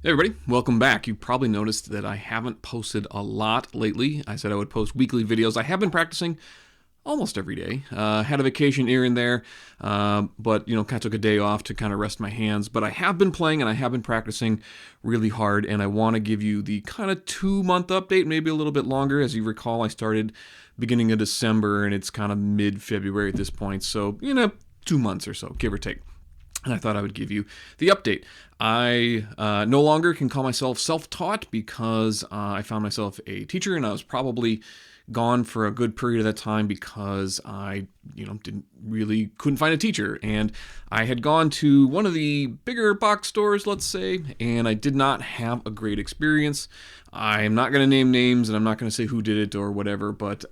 Hey everybody, welcome back. You probably noticed that I haven't posted a lot lately. I said I would post weekly videos. I have been practicing almost every day. Had a vacation here and there, but kind of took a day off to kind of rest my hands. But I have been playing and I have been practicing really hard, and I want to give you the kind of 2-month update, maybe a little bit longer. As you recall, I started beginning of December, and it's kind of mid-February at this point. So 2 months or so, give or take. And I thought I would give you the update. I no longer can call myself self-taught because I found myself a teacher, and I was probably gone for a good period of that time because I couldn't find a teacher. And I had gone to one of the bigger box stores, let's say, and I did not have a great experience. I'm not going to name names, and I'm not going to say who did it or whatever, but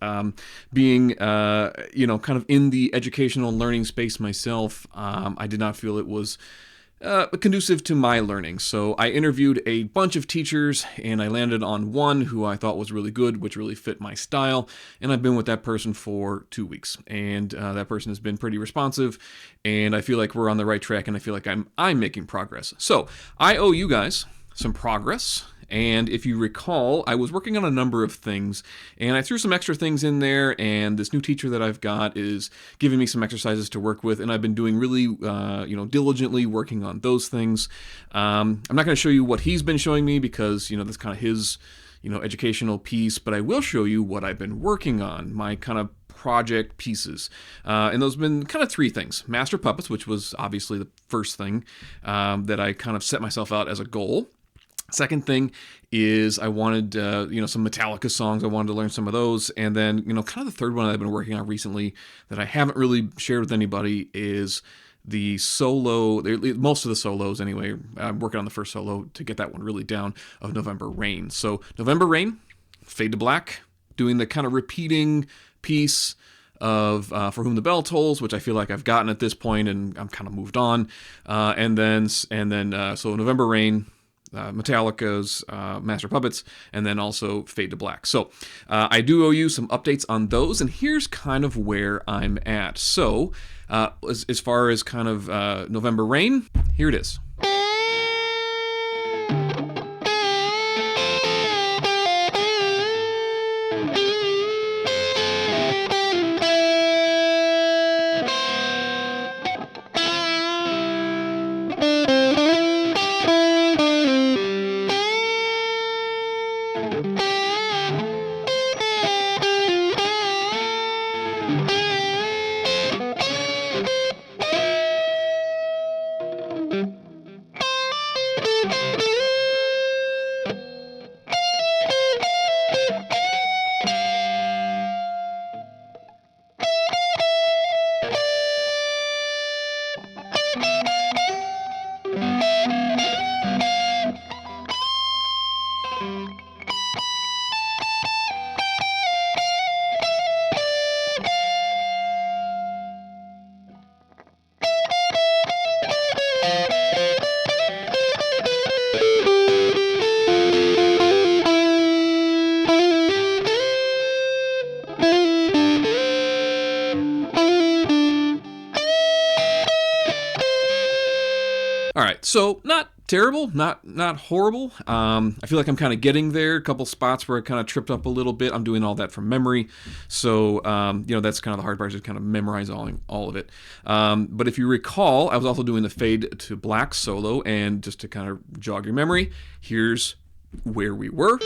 being, kind of in the educational learning space myself, I did not feel it was conducive to my learning. So I interviewed a bunch of teachers, and I landed on one who I thought was really good, which really fit my style. And I've been with that person for 2 weeks, and that person has been pretty responsive, and I feel like we're on the right track, and I feel like I'm making progress. So I owe you guys some progress. And if you recall, I was working on a number of things, and I threw some extra things in there, and this new teacher that I've got is giving me some exercises to work with, and I've been doing really, diligently working on those things. I'm not going to show you what he's been showing me because, that's kind of his, educational piece, but I will show you what I've been working on, my kind of project pieces. And those have been kind of 3 things. Master Puppets, which was obviously the first thing that I kind of set myself out as a goal. Second thing is I wanted, some Metallica songs. I wanted to learn some of those. And then, kind of the third one I've been working on recently that I haven't really shared with anybody is the solo, most of the solos anyway. I'm working on the first solo to get that one really down of November Rain. So November Rain, Fade to Black, doing the kind of repeating piece of For Whom the Bell Tolls, which I feel like I've gotten at this point and I'm kind of moved on. So November Rain, Metallica's Master Puppets, and then also Fade to Black. So I do owe you some updates on those, and here's kind of where I'm at. So as far as kind of November Rain, here it is. All right, so not terrible, not horrible. I feel like I'm kind of getting there. A couple spots where I kind of tripped up a little bit. I'm doing all that from memory, so that's kind of the hard part, is kind of memorizing all of it. But if you recall, I was also doing the Fade to Black solo, and just to kind of jog your memory, here's where we were.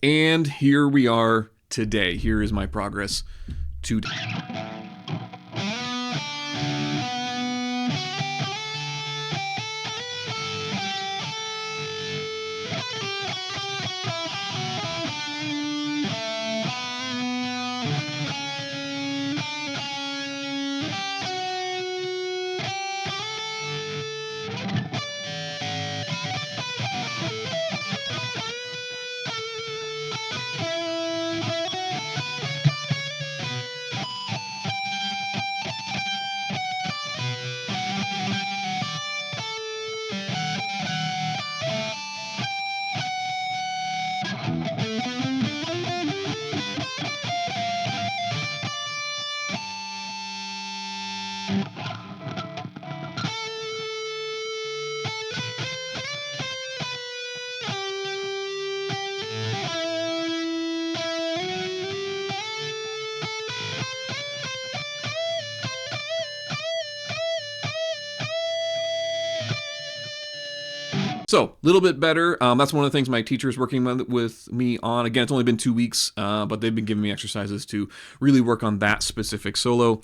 And here we are today. Here is my progress today. So, a little bit better. That's one of the things my teacher is working with me on. Again, it's only been 2 weeks, but they've been giving me exercises to really work on that specific solo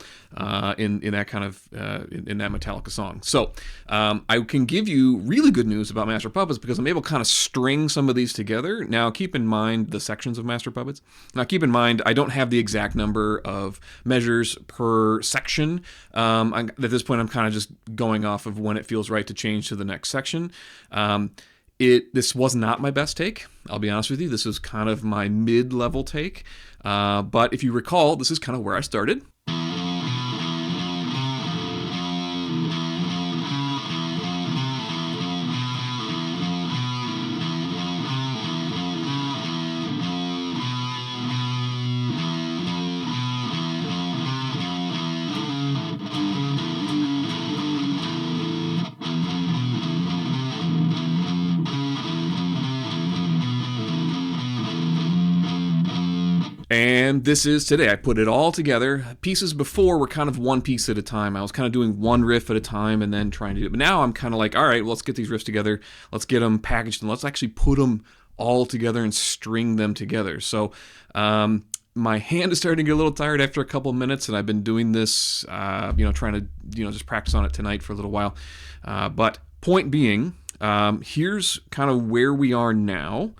in that kind of in that Metallica song. So, I can give you really good news about Master Puppets because I'm able to kind of string some of these together. Now, keep in mind the sections of Master Puppets. Now, keep in mind I don't have the exact number of measures per section. At this point, I'm kind of just going off of when it feels right to change to the next section. This was not my best take. I'll be honest with you. This was kind of my mid-level take. But if you recall, this is kind of where I started. And this is today. I put it all together. Pieces before were kind of one piece at a time. I was kind of doing one riff at a time and then trying to do it. But now I'm kind of like, all right, well, let's get these riffs together. Let's get them packaged and let's actually put them all together and string them together. So my hand is starting to get a little tired after a couple of minutes, and I've been doing this, trying to, just practice on it tonight for a little while. But point being, here's kind of where we are now.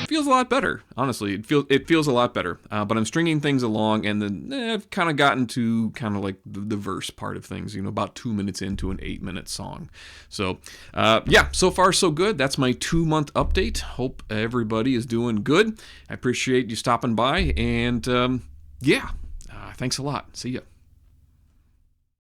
Feels a lot better, honestly. It feels a lot better. But I'm stringing things along, and then I've kind of gotten to kind of like the verse part of things. About 2 minutes into an 8-minute song. So so far so good. That's my 2-month update. Hope everybody is doing good. I appreciate you stopping by, and thanks a lot. See ya.